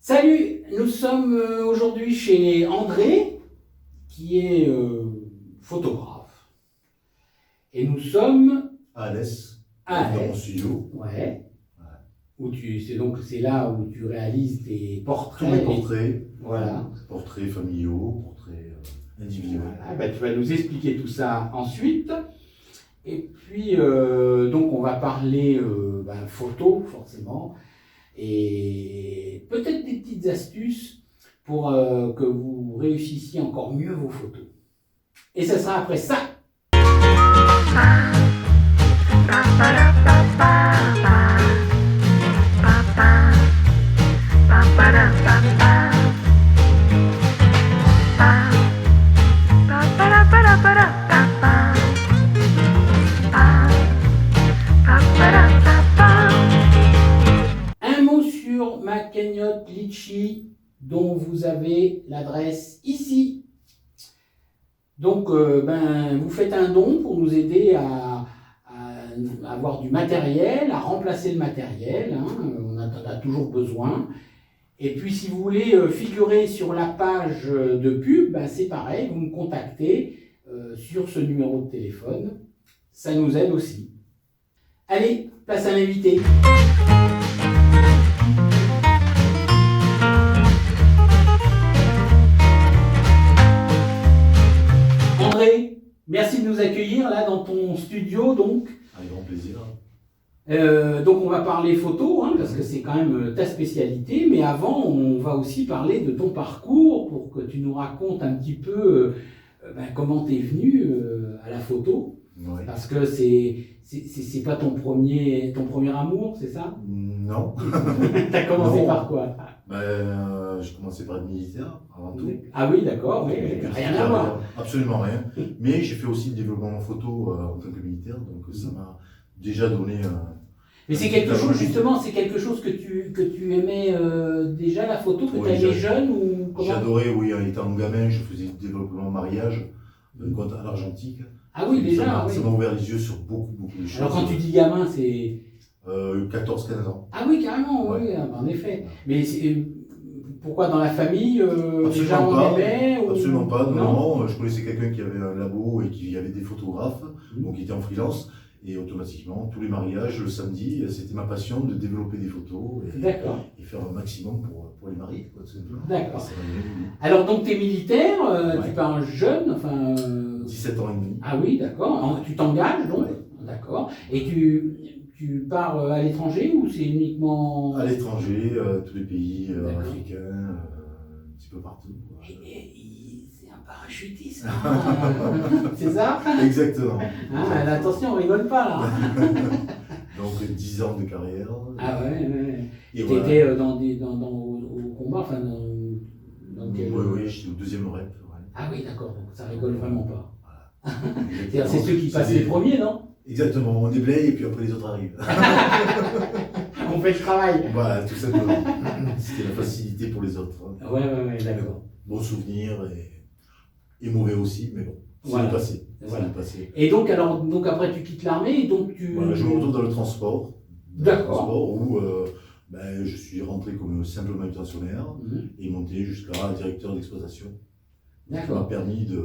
Salut, nous sommes aujourd'hui chez André, qui est photographe. Et nous sommes à Alès, à dans mon Alès. studio. Ouais. C'est là où tu réalises tes Tous portraits. mes portraits, Voilà. portraits familiaux, portraits individuels. Voilà. Ben, tu vas nous expliquer tout ça ensuite. Et puis, donc, on va parler photo, forcément. Et peut-être des petites astuces pour que vous réussissiez encore mieux vos photos. Et ça sera après ça. Un mot sur ma cagnotte Litchi, dont vous avez l'adresse ici. Donc, vous faites un don pour nous aider à avoir du matériel, à remplacer le matériel. Hein, on a toujours besoin. Et puis, si vous voulez figurer sur la page de pub, c'est pareil, vous me contactez sur ce numéro de téléphone. Ça nous aide aussi. Allez, place à l'invité. André, merci de nous accueillir là dans ton studio donc. Avec grand plaisir. Donc on va parler photo, hein, parce que c'est quand même ta spécialité, mais avant on va aussi parler de ton parcours pour que tu nous racontes un petit peu comment tu es venu à la photo, Ouais. parce que c'est pas ton premier amour, c'est ça? Non. Tu as commencé Non. par quoi? J'ai commencé par être militaire avant tout. Ah oui, d'accord, oui, rien à voir. Absolument rien. Mais j'ai fait aussi le développement photo en tant que militaire, donc ça m'a déjà donné. Mais c'est quelque chose, justement, c'est quelque chose que tu aimais déjà, la photo, que tu aimais jeune ou comment? J'adorais, oui, étant gamin, je faisais du développement mariage, compte à l'argentique. Ah oui, déjà, Ça oui. m'a ouvert les yeux sur beaucoup de choses. Alors quand tu dis gamin, c'est... 14-15 ans. Ah oui, carrément, oui, en effet. Mais pourquoi dans la famille déjà Absolument on pas. aimait ou... Absolument pas, Non. non. Je connaissais quelqu'un qui avait un labo et qui avait des photographes, donc qui était en freelance. Et automatiquement, tous les mariages, le samedi, c'était ma passion de développer des photos D'accord. et faire un maximum pour les mariés, quoi, tout simplement. D'accord. Ça m'a donné l'idée. Alors donc tu es militaire, Ouais. tu pars jeune, enfin... 17 ans et demi. Ah oui, d'accord. Tu t'engages donc? Ouais. D'accord. Et tu pars à l'étranger ou c'est uniquement... À l'étranger, tous les pays D'accord. africains, un petit peu partout. C'est un parachutiste, hein. C'est ça? Exactement. Ah, attention, on rigole pas là. Donc 10 ans de carrière. Ah ouais. Et Tu voilà. étais au combat, enfin dans quel... Oui, j'étais au deuxième rep. Ouais. Ah oui, d'accord, donc ça rigole vraiment pas. Exactement. C'est ceux qui passent C'est les premiers, non? Exactement, on déblaye et puis après les autres arrivent. On fait le travail. Voilà, tout simplement. C'était la facilité pour les autres. Hein. Ouais, d'accord. Bon souvenir et mauvais aussi, mais bon, c'est Voilà. le passé. Voilà. C'est le passé. Et donc après tu quittes l'armée et donc tu... Voilà, je me retrouve dans le transport. D'accord. Où je suis rentré comme simple manutentionnaire et monté jusqu'à directeur d'exploitation. Ça m'a D'accord. permis de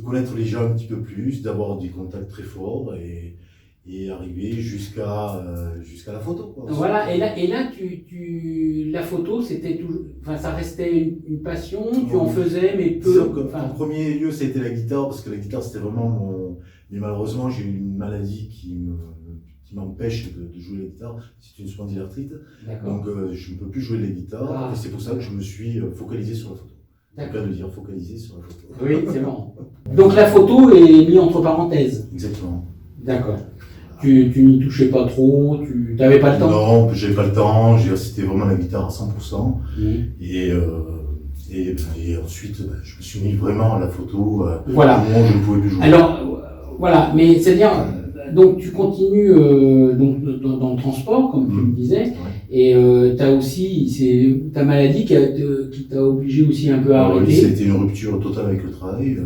connaître les gens un petit peu plus, d'avoir des contacts très forts et arriver jusqu'à la photo. Quoi. Voilà, et là la photo, c'était toujours... Enfin, ça restait une passion, tu en faisais, mais peu... Disons que, Enfin, en premier lieu, c'était la guitare, parce que la guitare, c'était vraiment mon... Mais malheureusement, j'ai eu une maladie qui m'empêche de jouer la guitare. C'est une spondylarthrite. d'accord. Donc, je ne peux plus jouer la guitare. Ah. Et c'est pour ça que je me suis focalisé sur la photo. C'est le D'accord. cas de dire focalisé sur la photo. Oui, c'est bon. Donc la photo est mise entre parenthèses. Exactement. D'accord. Tu n'y touchais pas trop, tu n'avais pas le temps? Non, j'ai pas le temps. C'était vraiment la guitare à 100%. Et ensuite, je me suis mis vraiment à la photo. Voilà. Au moment où je ne pouvais plus jouer. Alors, voilà, mais c'est-à-dire, donc tu continues donc, dans le transport, comme tu me disais, Ouais. et tu as aussi, c'est ta maladie qui t'a obligé aussi un peu à Oui, arrêter. c'était une rupture totale avec le travail,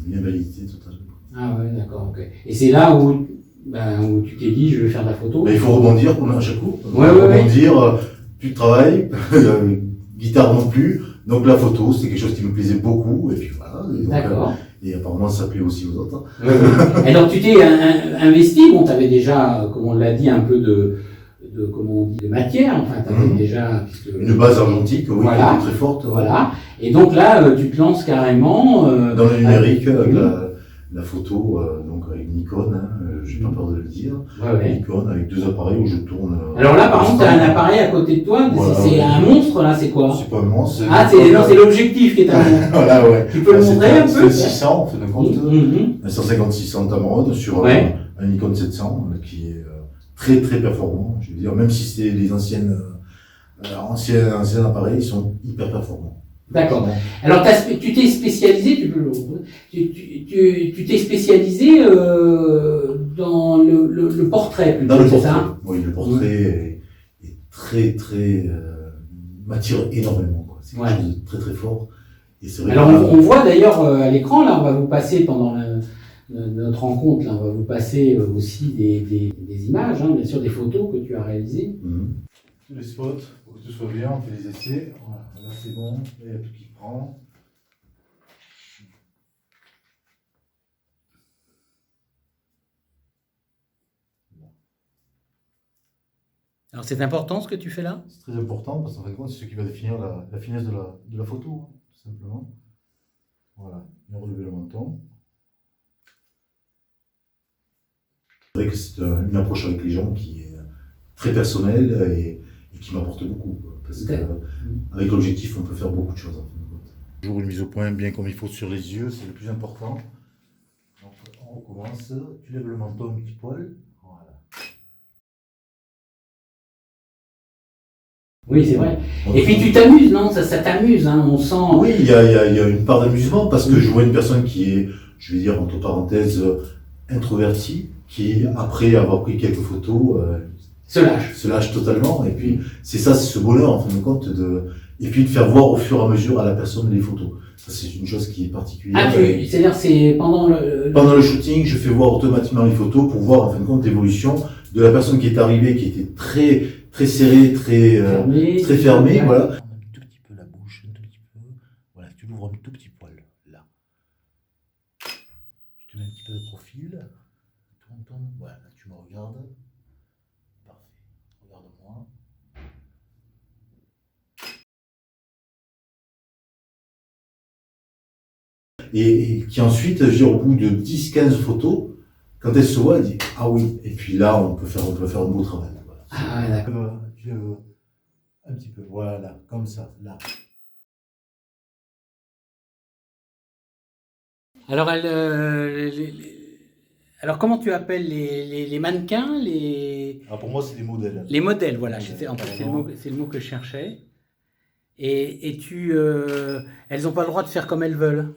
une invalidité totale. Ah ouais, d'accord, ok. Et c'est là où Où tu t'es dit, je vais faire de la photo. Ben, il faut rebondir comme à chaque coup. Ouais. Rebondir, plus de travail, guitare non plus. Donc la photo, c'était quelque chose qui me plaisait beaucoup. Et puis voilà. D'accord. Et apparemment, ça plaît aussi aux autres. Et donc tu t'es investi, bon, tu avais déjà, comme on l'a dit, un peu de comment on dit, de matière, enfin, tu avais déjà... Puisque, une base argentique, oui, voilà, qui était très forte. Voilà. Et donc là, tu te lances carrément... dans le numérique, avec la photo, donc avec Nikon, j'ai pas peur de le dire. Nikon, avec 2 appareils où je tourne. Alors là, par contre, tu as un appareil à côté de toi, voilà, c'est un monstre, là, c'est quoi? C'est pas un monstre. C'est l'objectif qui est un monstre. Voilà, ouais. Tu peux le montrer un peu? C'est 600, en fin de compte. Un 150-600 Tamron sur un Nikon 700, qui est très très performant. Je veux dire, même si c'est les anciens appareils, ils sont hyper performants. D'accord. Alors, tu t'es spécialisé, tu t'es spécialisé dans le portrait, plutôt, dans le c'est portrait. ça? Oui, le portrait est très très m'attire énormément. Quoi. C'est quelque chose de très très fort. Et c'est vrai. Alors, on voit d'ailleurs à l'écran, là, on va vous passer pendant notre rencontre, là, on va vous passer aussi des images, hein, bien sûr, des photos que tu as réalisées. Tous les spots, pour que tout soit bien, on fait les essais. Voilà, là c'est bon, là il y a tout qui prend. Alors c'est important ce que tu fais là? C'est très important parce qu'en fin de compte, c'est ce qui va définir la finesse de la photo, hein, tout simplement. Voilà, bien relever le menton. C'est vrai que c'est une approche avec les gens qui est très personnelle et qui m'apporte beaucoup. Quoi, parce qu'avec l'objectif, on peut faire beaucoup de choses. En fin de compte. Toujours une mise au point bien comme il faut sur les yeux, c'est le plus important. Donc on recommence, tu lèves le menton un petit poil. Voilà. Oui, c'est vrai. Et puis tu t'amuses, non? Ça t'amuse, hein, on sent... Oui, il y a une part d'amusement parce que je vois une personne qui est, je vais dire entre parenthèses, introvertie, qui, après avoir pris quelques photos, se lâche totalement. Et puis, c'est ce bonheur, en fin de compte, et puis de faire voir au fur et à mesure à la personne les photos. Ça, c'est une chose qui est particulière. C'est-à-dire, c'est pendant le shooting, je fais voir automatiquement les photos pour voir, en fin de compte, l'évolution de la personne qui est arrivée, qui était très, très serrée, très fermée, voilà. Un tout petit peu la bouche, un tout petit peu. Voilà, tu l'ouvres un tout petit poil, là. Tu te mets un petit peu de profil. Voilà, tu me regardes. Parfait. Regarde-moi. Et qui ensuite, je veux dire, au bout de 10-15 photos, quand elle se voit, elle dit ah oui. Et puis là, on peut faire un beau travail. Voilà. Ah, d'accord. Un petit peu, voilà, comme ça, là. Alors, alors comment tu appelles les mannequins, Alors pour moi, c'est des modèles. Les modèles, voilà. En fait, c'est le mot que je cherchais. Et elles n'ont pas le droit de faire comme elles veulent.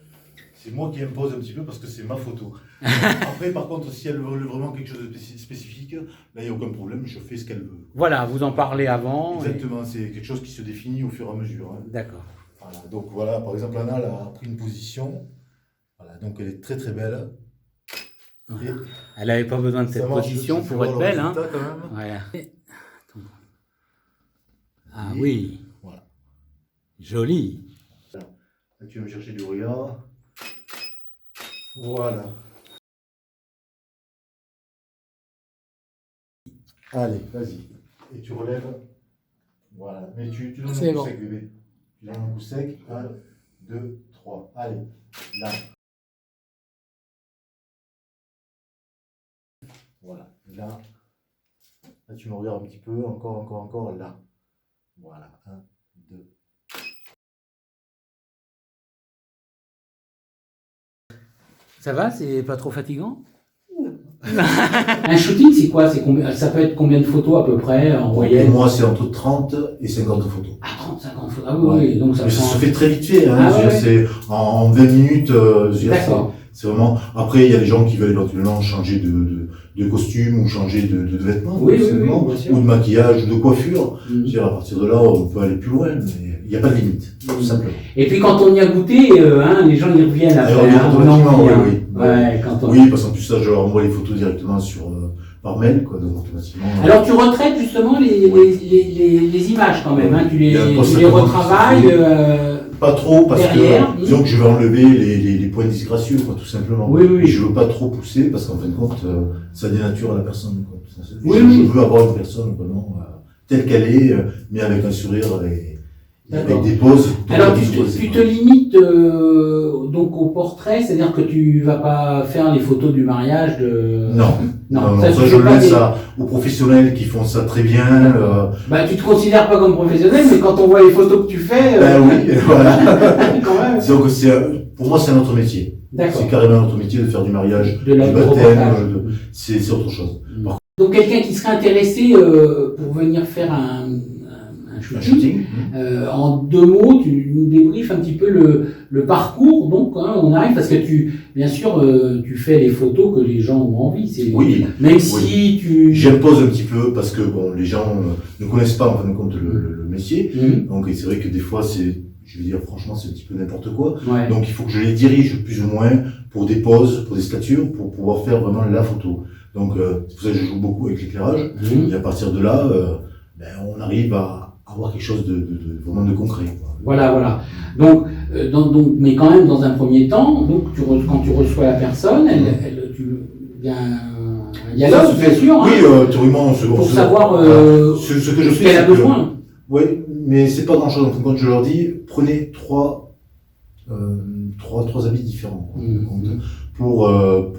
C'est moi qui impose un petit peu parce que c'est ma photo. Après, par contre, si elle veut vraiment quelque chose de spécifique, là, il n'y a aucun problème, je fais ce qu'elle veut. Voilà, vous en parlez avant. Exactement, c'est quelque chose qui se définit au fur et à mesure. Hein. D'accord. Voilà, donc voilà, par exemple, Anna a pris une position. Voilà, donc elle est très très belle. Et elle n'avait pas besoin de cette position pour être belle. Hein. Quand même. Voilà. Ah oui. Voilà. Joli. Là, tu vas me chercher du regard. Voilà. Allez, vas-y. Et tu relèves. Voilà. Mais tu donnes un coup sec, bébé. Tu donnes un coup sec. 1, 2, 3. Allez. Là. Voilà. Là. Là, tu me regardes un petit peu. Encore. Là. Voilà. 1, 2. Ça va? C'est pas trop fatigant? Un shooting, c'est quoi? Ça peut être combien de photos à peu près en moyenne? Pour moi, c'est entre 30 et 50 photos. Ah, 30, 50 photos. Ah oui, donc ça. Mais ça se fait très vite fait. Hein. C'est en 20 minutes. D'accord. C'est vraiment. Après, il y a des gens qui veulent éventuellement changer de costume ou changer de vêtements, oui, ou de maquillage, ou de coiffure. À partir de là, on peut aller plus loin, mais il n'y a pas de limite, tout simplement. Et puis quand on y a goûté, les gens y reviennent après. Oui, Ouais, parce qu'en plus ça, je leur envoie les photos directement sur par mail, quoi, donc automatiquement. Alors tu retraites justement les images quand même, hein, tu les retravailles. Pas trop, parce derrière, que disons que je vais enlever les points disgracieux, quoi, tout simplement. Oui. Et je veux pas trop pousser, parce qu'en fin de compte, ça dénature la personne, quoi. Oui. Je veux avoir une personne vraiment telle qu'elle est, mais avec un sourire et avec des poses. Alors tu te limites donc au portrait, c'est-à-dire que tu vas pas faire les photos du mariage de... Non, ça je laisse aux professionnels qui font ça très bien. Bah tu te considères pas comme professionnel, mais quand on voit les photos que tu fais... oui, voilà. Quand même. Donc pour moi c'est un autre métier. C'est carrément un autre métier de faire du mariage, du baptême, c'est autre chose. Donc quelqu'un qui serait intéressé pour venir faire un shooting. En 2 mots, tu nous débriefes un petit peu le parcours. Donc, hein, on arrive parce que bien sûr, tu fais les photos que les gens ont envie. Oui. Même si tu... J'impose un petit peu parce que bon, les gens ne connaissent pas en fin de compte le métier. Donc, c'est vrai que des fois, je veux dire, franchement, c'est un petit peu n'importe quoi. Ouais. Donc, il faut que je les dirige plus ou moins pour des poses, pour des statures, pour pouvoir faire vraiment la photo. Donc, c'est pour ça que je joue beaucoup avec l'éclairage. Et à partir de là, on arrive à avoir quelque chose de vraiment de concret, quoi. Voilà. Donc, mais quand même, dans un premier temps, donc quand tu reçois la personne, il y a un dialogue, bien sûr. Oui, théoriquement, pour savoir ce que je fais, qu'elle a besoin. Oui, mais c'est pas grand-chose. Quand je leur dis, prenez trois habits différents, pour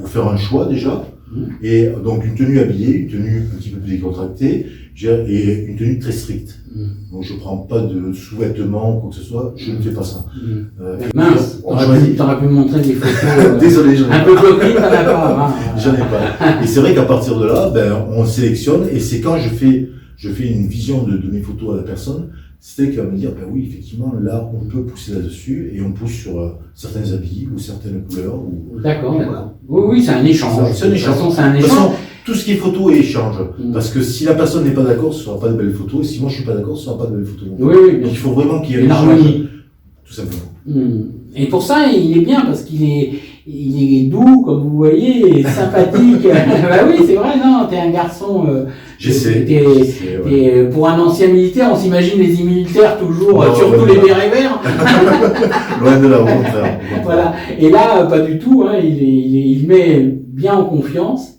faire un choix déjà. Et donc une tenue habillée, une tenue un petit peu plus décontractée, et une tenue très stricte. Donc je prends pas de sous-vêtements, quoi que ce soit, je ne fais pas ça. Mince, t'aurais pu me montrer des photos désolé, j'en ai un peu coquines, t'en as pas. Hein. J'en ai pas. Et c'est vrai qu'à partir de là, on sélectionne, et c'est quand je fais une vision de mes photos à la personne, c'est qu'elle va me dire, oui, effectivement, là, on peut pousser là-dessus, et on pousse sur certains habits, ou certaines couleurs. D'accord. Oui, c'est un échange. De toute façon, c'est un échange. Tout ce qui est photo est échange. Parce que si la personne n'est pas d'accord, ce ne sera pas de belles photos, et si moi je suis pas d'accord, ce ne sera pas de belles photos. Oui. Donc il faut vraiment qu'il y ait une harmonie. Tout simplement. Et pour ça, il est bien, parce qu'il est doux, comme vous voyez, et sympathique. Bah oui, c'est vrai, non, t'es un garçon. J'essaie. Et pour un ancien militaire, on s'imagine les militaires toujours, surtout les bérets verts. Loin de la honte. Voilà. Et là, pas du tout, hein, il met bien en confiance.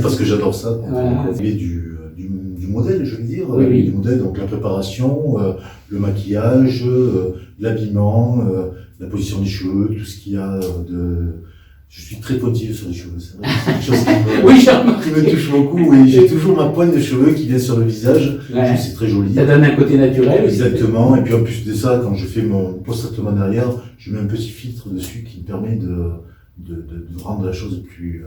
Parce que j'adore ça. Voilà. Du modèle, je veux dire. Oui. Du modèle, donc la préparation, le maquillage, l'habillement, la position des cheveux, tout ce qu'il y a de... Je suis très pointilleux sur les cheveux, c'est vrai. C'est quelque chose qui me touche beaucoup. Et j'ai toujours ma pointe de cheveux qui vient sur le visage. Ouais. C'est très joli. Ça donne un côté naturel. Exactement. Aussi. Et puis en plus de ça, quand je fais mon post-traitement derrière, je mets un petit filtre dessus qui me permet de rendre la chose plus...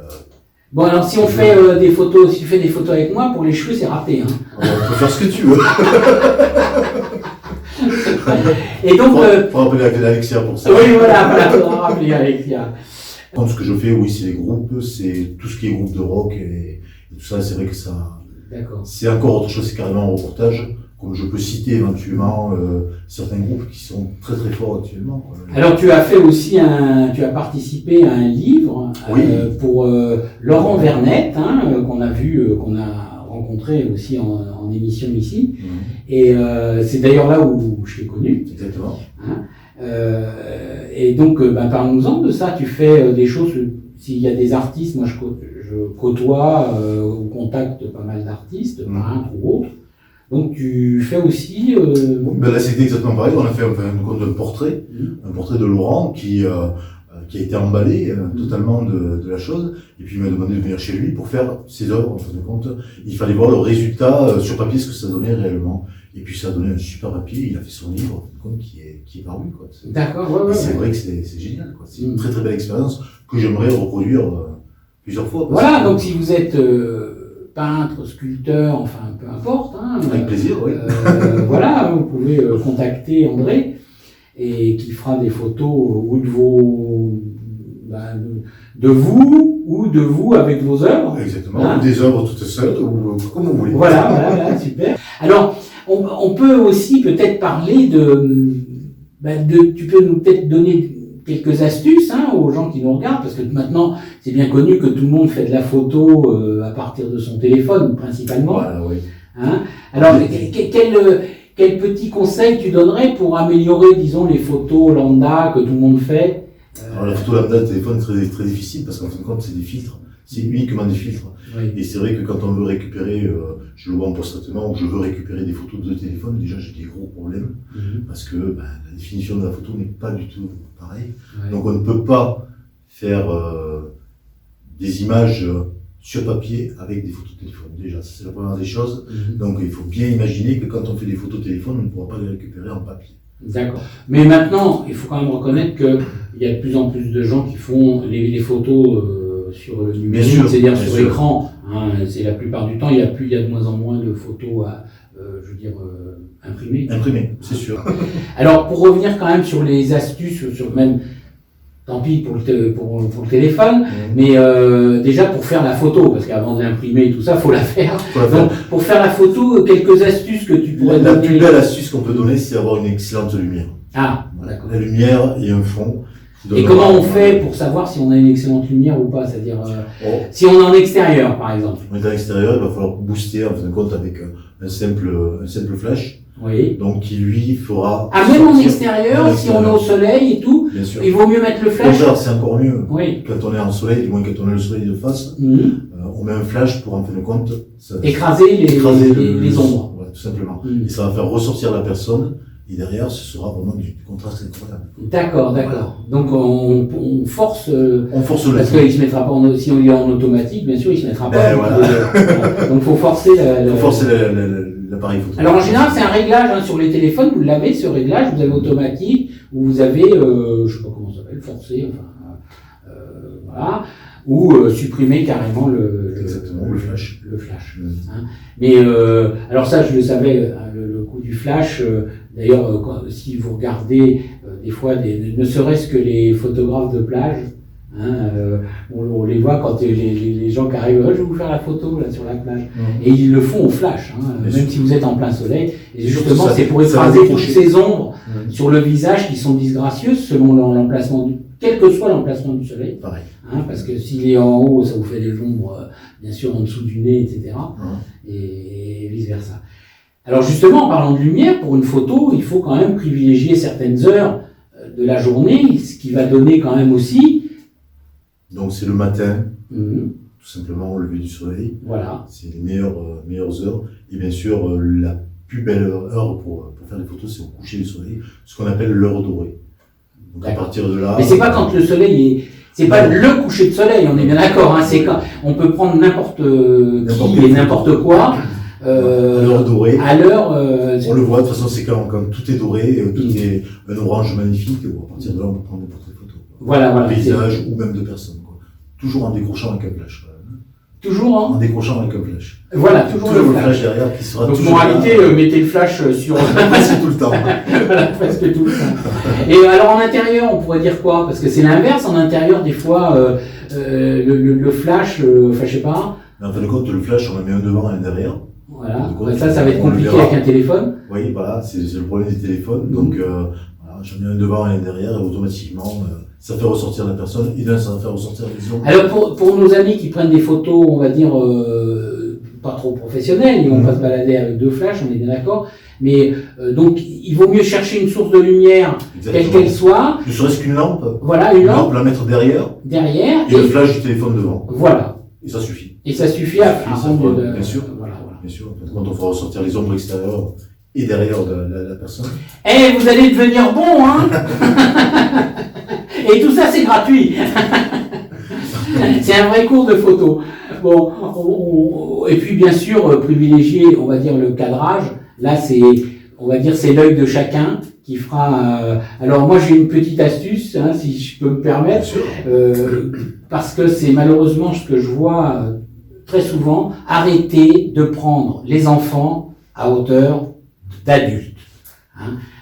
Bon, alors si on fait des photos, si tu fais des photos avec moi, pour les cheveux, c'est raté. Hein. On peut faire ce que tu veux. Et donc... Faut rappeler Alexia pour ça. Oui, voilà, faudra rappeler Alexia. Ce que je fais, oui, c'est les groupes, c'est tout ce qui est groupe de rock et tout ça, c'est vrai que ça... D'accord. C'est encore autre chose, c'est carrément un reportage. Comme je peux citer éventuellement certains groupes qui sont très très forts actuellement. Alors tu as fait aussi tu as participé à un livre pour Laurent Vernet, qu'on a rencontré aussi en émission ici. Et c'est d'ailleurs là où je l'ai connu. Exactement. Et donc, parle-nous-en de ça. Tu fais des choses. S'il y a des artistes, moi je côtoie ou contacte pas mal d'artistes, peintres ou autres. Donc tu fais aussi... là c'était exactement pareil, on a fait un portrait, un portrait de Laurent qui a été emballé totalement de la chose, et puis il m'a demandé de venir chez lui pour faire ses œuvres, en fin de compte. Il fallait voir le résultat sur papier, ce que ça donnait réellement. Et puis ça a donné un super papier, il a fait son livre qui est paru. D'accord, c'est vrai que c'est génial, quoi. C'est une très très belle expérience que j'aimerais reproduire plusieurs fois. Voilà, donc si vous êtes... peintre, sculpteur, enfin peu importe. Avec plaisir, oui. Voilà, vous pouvez contacter André et qui fera des photos ou de vous avec vos œuvres. Exactement, ou des œuvres toutes seules, ou comme vous voulez. Voilà, super. Alors, on peut aussi peut-être parler tu peux nous peut-être donner quelques astuces aux gens qui nous regardent, parce que maintenant, c'est bien connu que tout le monde fait de la photo à partir de son téléphone, principalement. Voilà, oui. Alors, quel petit conseil tu donnerais pour améliorer, disons, les photos lambda que tout le monde fait? Alors, la photo lambda de téléphone est très, très difficile, parce qu'en fin de compte, c'est des filtres. C'est uniquement des filtres. Oui. Et c'est vrai que quand on veut récupérer, je le vois en post-traitement, où je veux récupérer des photos de téléphone, déjà j'ai des gros problèmes, parce que la définition de la photo n'est pas du tout pareille. Ouais. Donc on ne peut pas faire des images sur papier avec des photos de téléphone. Déjà, c'est la première des choses. Donc il faut bien imaginer que quand on fait des photos de téléphone, on ne pourra pas les récupérer en papier. D'accord. Mais maintenant, il faut quand même reconnaître qu'il y a de plus en plus de gens qui font les photos sur le numérique, c'est-à-dire sur écran. C'est la plupart du temps, il y a de moins en moins de photos imprimées. Imprimées, c'est sûr. Alors, pour revenir quand même sur les astuces, sur même, tant pis pour le téléphone, mais déjà pour faire la photo, parce qu'avant de l'imprimer et tout ça, faut la faire. Donc, pour faire la photo, quelques astuces que tu pourrais donner. La plus belle astuce qu'on peut donner, c'est d'avoir une excellente lumière. Ah, d'accord. La lumière et un fond. Et comment on fait pour savoir si on a une excellente lumière ou pas? C'est-à-dire, si on est en extérieur, par exemple. On est en extérieur, il va falloir booster, en fin de compte, avec un simple flash. Oui. Donc, qui lui fera... même en extérieur, si on est au soleil et tout, bien sûr. Il vaut mieux mettre le flash. C'est encore mieux. Oui. Quand on est en soleil, du moins quand on a le soleil de face, on met un flash pour, en fin de compte, écraser les ombres. Voilà, tout simplement. Et ça va faire ressortir la personne. Et derrière, ce sera vraiment du contraste incroyable. D'accord. Voilà. Donc on force. On force le. Parce qu'il se mettra pas si on est en automatique, bien sûr, il se mettra pas. Voilà. Donc faut forcer l'appareil photo. Alors en général, c'est un réglage sur les téléphones. Vous l'avez ce réglage. Vous avez automatique ou vous avez, je sais pas comment ça s'appelle, forcer. Voilà. Ou supprimer carrément exactement le flash. Le flash. Mais alors ça, je le savais, le coup du flash. D'ailleurs, si vous regardez des fois, ne serait-ce que les photographes de plage, on les voit quand les gens qui arrivent, je vais vous faire la photo là sur la plage, et ils le font au flash, même si vous êtes en plein soleil. Et justement, c'est pour écraser toutes ces ombres sur le visage qui sont disgracieuses selon l'emplacement, quel que soit l'emplacement du soleil. Pareil. Parce que s'il est en haut, ça vous fait des ombres, bien sûr, en dessous du nez, etc. Et vice versa. Alors justement, en parlant de lumière, pour une photo, il faut quand même privilégier certaines heures de la journée, ce qui va donner quand même aussi... Donc c'est le matin, tout simplement au lever du soleil. Voilà. C'est les meilleures heures. Et bien sûr, la plus belle heure pour faire des photos, c'est au coucher du soleil, ce qu'on appelle l'heure dorée. Donc à partir de là... Mais c'est pas quand le soleil est... C'est pas le coucher de soleil, on est bien d'accord. C'est quand on peut prendre n'importe qui et n'importe quoi. À l'heure dorée. À l'heure. On le voit, de toute façon, c'est quand tout est doré, tout est un orange magnifique. À partir de là, on peut prendre n'importe quelle photo. Voilà. Paysage ou même de personnes. Toujours en décrochant avec un flash. Toujours en décrochant avec un flash. Voilà, toujours le flash derrière qui sera. Donc en réalité, mettez le flash sur. Presque tout le temps. Voilà, presque tout le temps. Et alors en intérieur, on pourrait dire quoi? Parce que c'est l'inverse, en intérieur, des fois, le flash, je sais pas. Mais en fin de compte, le flash, on en met un devant et un derrière. Voilà, ça va être compliqué avec un téléphone. Oui, voilà, c'est le problème des téléphones. Donc, voilà, j'en mets un devant et un derrière, et automatiquement, ça fait ressortir la personne, et ça va faire ressortir les ombres. Alors, pour nos amis qui prennent des photos, on va dire, pas trop professionnelles, ils vont pas se balader avec deux flashs, on est bien d'accord. Mais, donc, il vaut mieux chercher une source de lumière, quelle qu'elle soit. Ne serait-ce qu'une lampe. Voilà, une lampe. La mettre derrière. Et le flash du téléphone devant. Voilà. Et ça suffit. Et ça suffit à rendre bien sûr. Voilà. Bien sûr. Quand on fera ressortir les ombres extérieures et derrière de la personne. Vous allez devenir bon, hein. Et tout ça, c'est gratuit. C'est un vrai cours de photo. Bon, et puis bien sûr, privilégier, on va dire, le cadrage. Là, c'est l'œil de chacun qui fera... alors moi, j'ai une petite astuce, si je peux me permettre, parce que c'est malheureusement ce que je vois très souvent, arrêter de prendre les enfants à hauteur d'adultes.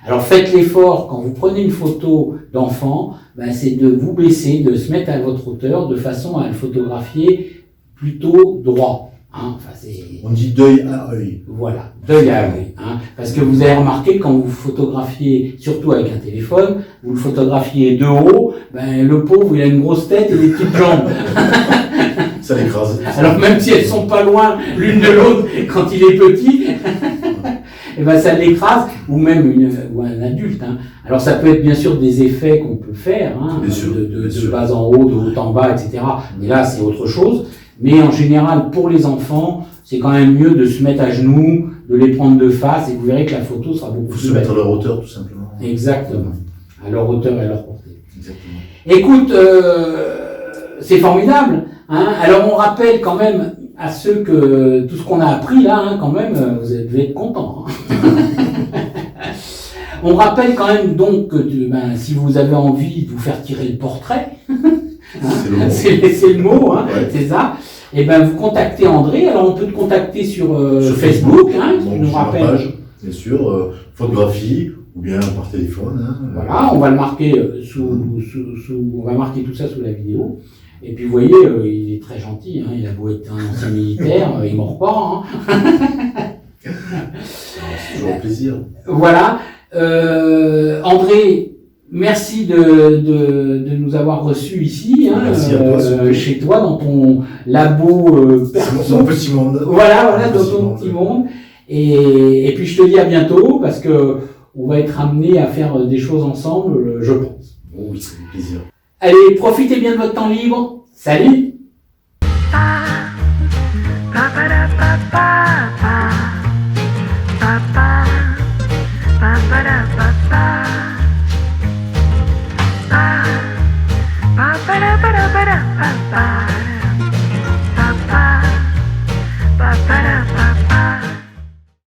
Alors faites l'effort, quand vous prenez une photo d'enfant, c'est de vous baisser, de se mettre à votre hauteur, de façon à le photographier plutôt droit. Hein, enfin, c'est... On dit d'œil à œil. Voilà, d'œil à œil. Hein, parce que vous avez remarqué, quand vous photographiez, surtout avec un téléphone, vous le photographiez de haut, ben, le pauvre, il a une grosse tête et des petites jambes. Ça l'écrase. Alors même si elles sont pas loin l'une de l'autre quand il est petit, et ben ça l'écrase, ou même ou un adulte. Hein. Alors ça peut être bien sûr des effets qu'on peut faire, hein, de bas en haut, de haut en bas, etc. Mais là c'est autre chose. Mais en général, pour les enfants, c'est quand même mieux de se mettre à genoux, de les prendre de face, et vous verrez que la photo sera beaucoup plus belle. Se mettre à leur hauteur, tout simplement. Exactement. À leur hauteur et à leur portée. Exactement. Écoute, c'est formidable. Hein. Alors on rappelle quand même à ceux que tout ce qu'on a appris là, hein, quand même, vous devez être contents. Hein. On rappelle quand même donc que si vous avez envie de vous faire tirer le portrait, hein, c'est le mot, hein, ouais. C'est ça. Et ben vous contactez André. Alors on peut te contacter sur Facebook, hein, donc, tu nous rappelles. Ma page, bien sûr, photographie ou bien par téléphone. Hein, voilà, on va le marquer on va marquer tout ça sous la vidéo. Et puis vous voyez, il est très gentil. Hein, il a beau être un ancien militaire, il mord pas. Hein. C'est toujours un plaisir. Voilà. André, merci de nous avoir reçus ici, hein, merci à toi, chez toi, dans ton labo perso. Dans ton petit monde. Voilà, dans ton petit monde. Et puis je te dis à bientôt, parce que on va être amené à faire des choses ensemble, je pense. Oui, c'est un plaisir. Allez, profitez bien de votre temps libre. Salut!